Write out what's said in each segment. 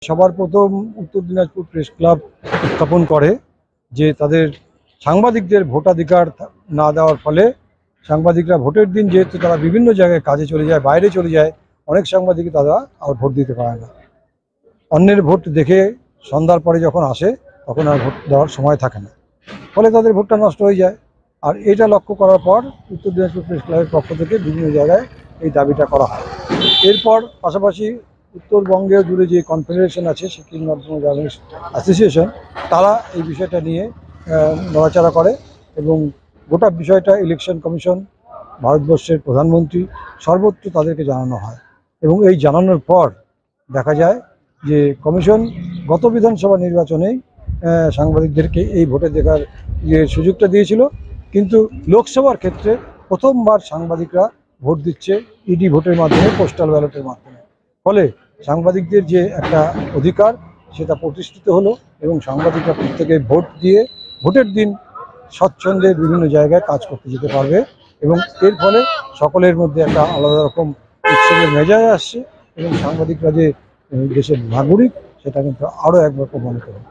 সবার প্রথম উত্তর দিনাজপুর প্রেস ক্লাব উত্থাপন করে যে তাদের সাংবাদিকদের ভোটাধিকার না দেওয়ার ফলে সাংবাদিকরা ভোটের দিন যেহেতু তারা বিভিন্ন জায়গায় কাজে চলে যায়, বাইরে চলে যায়, অনেক সাংবাদিক তারা আর ভোট দিতে পারে না। অন্যের ভোট দেখে সন্ধ্যার পরে যখন আসে তখন আর ভোট দেওয়ার সময় থাকে না, ফলে তাদের ভোটটা নষ্ট হয়ে যায়। আর এটা লক্ষ্য করার পর উত্তর দিনাজপুর প্রেস ক্লাবের পক্ষ থেকে বিভিন্ন জায়গায় এই দাবিটা করা হয়। এরপর পাশাপাশি উত্তরবঙ্গে জুড়ে যে কনফেডারেশন আছে, সিকিম নর্থ জার্নালিস্ট অ্যাসোসিয়েশন, তারা এই বিষয়টা নিয়ে নড়াচড়া করে এবং গোটা বিষয়টা ইলেকশন কমিশন, ভারতবর্ষের প্রধানমন্ত্রী সর্বত্র তাদেরকে জানানো হয়। এবং এই জানানোর পর দেখা যায় যে কমিশন গত বিধানসভা নির্বাচনেই সাংবাদিকদেরকে এই ভোটে দেখার সুযোগটা দিয়েছিল, কিন্তু লোকসভার ক্ষেত্রে প্রথমবার সাংবাদিকরা ভোট দিচ্ছে ইডি ভোটের মাধ্যমে, পোস্টাল ব্যালটের মাধ্যমে। ফলে সাংবাদিকদের যে একটা অধিকার সেটা প্রতিষ্ঠিত হলো এবং সাংবাদিকরা প্রত্যেকে ভোট দিয়ে ভোটের দিন স্বচ্ছন্দে বিভিন্ন জায়গায় কাজ করতে যেতে পারবে এবং এর ফলে সকলের মধ্যে একটা আলাদা রকম উৎসবের মেজাজ আসছে এবং সাংবাদিকরা যে দেশের নাগরিক সেটা কিন্তু আরও একবার প্রমাণিত হবে।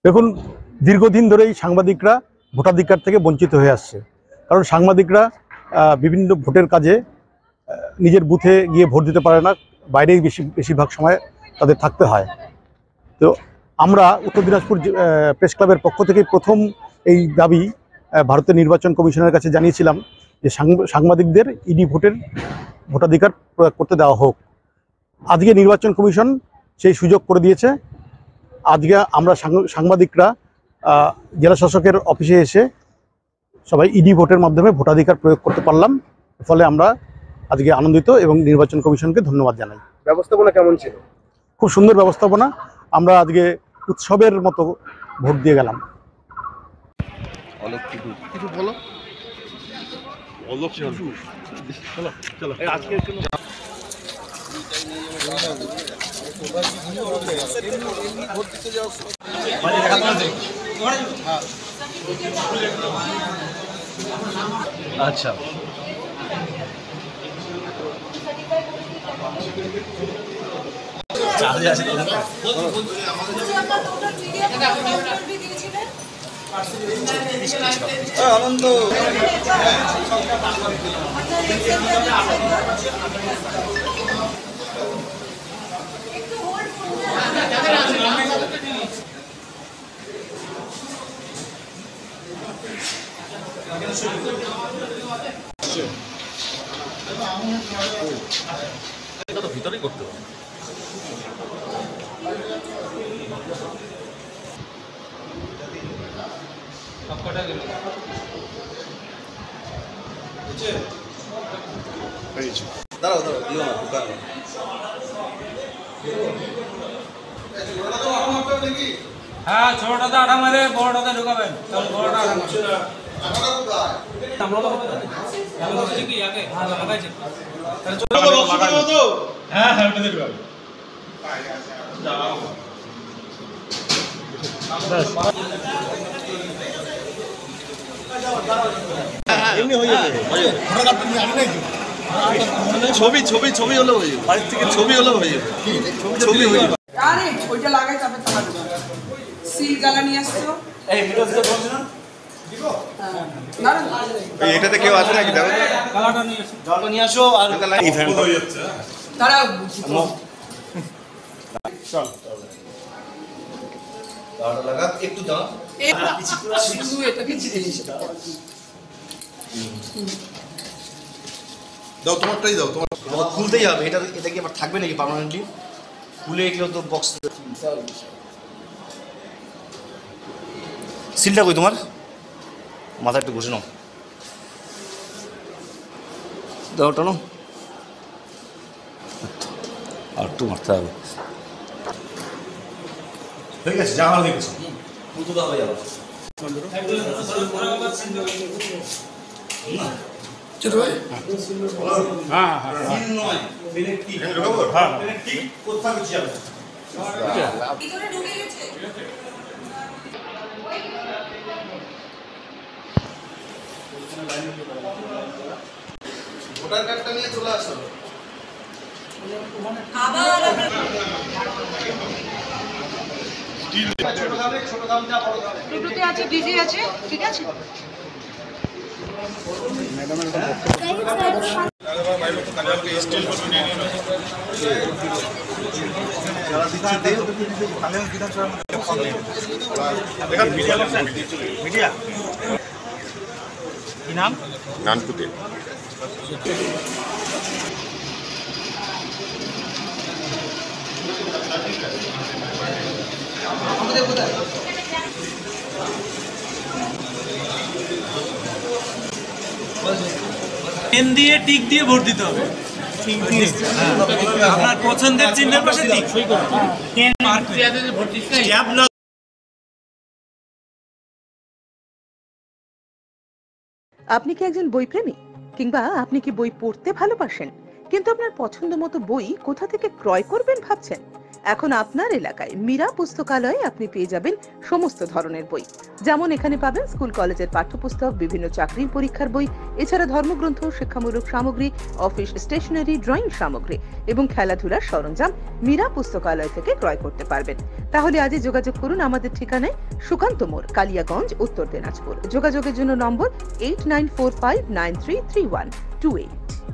দেখুন, দীর্ঘদিন ধরেই সাংবাদিকরা ভোটাধিকার থেকে বঞ্চিত হয়ে আসছে, কারণ সাংবাদিকরা বিভিন্ন ভোটের কাজে নিজের বুথে গিয়ে ভোট দিতে পারে না, বাইরেই বেশিরভাগ সময় তাদের থাকতে হয়। তো আমরা উত্তর দিনাজপুর প্রেস ক্লাবের পক্ষ থেকে প্রথম এই দাবি ভারতের নির্বাচন কমিশনের কাছে জানিয়েছিলাম যে সাংবাদিকদের ইডি ভোটাধিকার প্রয়োগ করতে দেওয়া হোক। আজকে নির্বাচন কমিশন সেই সুযোগ করে দিয়েছে। আজকে আমরা সাংবাদিকরা জেলা শাসকের অফিসে এসে সবাই ইডি ভোটের মাধ্যমে ভোটাধিকার প্রয়োগ করতে পারলাম। ফলে আমরা আজকে আনন্দিত এবং নির্বাচন কমিশনকে ধন্যবাদ জানাই। ব্যবস্থাপনা কেমন ছিল? খুব সুন্দর ব্যবস্থাপনা। আমরা আজকে উৎসবের মতো ভোট দিয়ে গেলাম। কিছু বলো। আচ্ছা, আনন্দ এটা তো ভিতরেই করতে হবে। দাঁড়াও দাঁড়াও, দিও না, দোকান হ্যাঁ, ছোটটাতে আঠা মারে বড়টাতে ঢুকাবেন। বড়টা ছবি ছবি ছবি হলেও হয়ে যাবে, বাড়ির থেকে ছবি হলেও হয়ে যাবে, ছবি হয়ে যাবে। আরে ওইটা লাগাই তারপর তালা দেবো। সিল গালা নিয়ে আসছো? এই ভিডিও দিতে বলছি না? এটাতে কেউ আছে নাকি? দেখো গালাটা নিয়ে এসো, জলটা নিয়ে আসো। আর এই ফ্যান হয়ে যাচ্ছে। তারা চল দাঁড়া লাগা একটু দাও। শুধু এটাকে জিনিস দাও, তোমারটাই দাও। তোমার খুলতেই হবে। এটা কি আবার থাকবে নাকি পার্মানেন্টলি? খুলে এগুলো তো বক্স। সিলটা কই তোমার? মাথা একটু ঘষে নাও, দাও টানো। আর একটু মারতে হবে। ঠিক আছে, যা হয়ে গেছে পুতো দাও যাবে। ছোট ভাই, হ্যাঁ হ্যাঁ, সিল নয় ইলেকট্রিক। হ্যাঁ ইলেকট্রিক কোথায় গেছে? ভিতরে ঢুকে গেছে। ভোটার কার্ডটা নিয়ে চলে আসো। আবার দুটোতে আছে, ডিজে আছে, ঠিক আছে। নানপুতে পেন দিয়ে টিক দিয়ে ভোট দিতে হবে। আপনার পছন্দের চিহ্নের পাশে টিক সই করুন। আপনি কি একজন বই প্রেমী, কিংবা আপনি কি বই পড়তে ভালোবাসেন কিন্তু আপনার পছন্দ মতো বই কোথা থেকে ক্রয় করবেন ভাবছেন? এখন আপনার এলাকায় মীরা পুস্তকালয়ে আপনি পেয়ে যাবেন সমস্ত ধরনের বই। যেমন এখানে পাবেন স্কুল কলেজের পাঠ্যপুস্তক, বিভিন্ন চাকরির পরীক্ষার বই, এছাড়া ধর্মগ্রন্থ, শিক্ষামূলক সামগ্রী, অফিস স্টেশনারি, ড্রয়িং সামগ্রী এবং খেলাধুলার সরঞ্জাম মীরা পুস্তকালয় থেকে ক্রয় করতে পারবেন। তাহলে আজই যোগাযোগ করুন আমাদের ঠিকানায়, সুকান্ত মোড়, কালিয়াগঞ্জ, উত্তর দিনাজপুর। যোগাযোগের জন্য নম্বর 8945933128।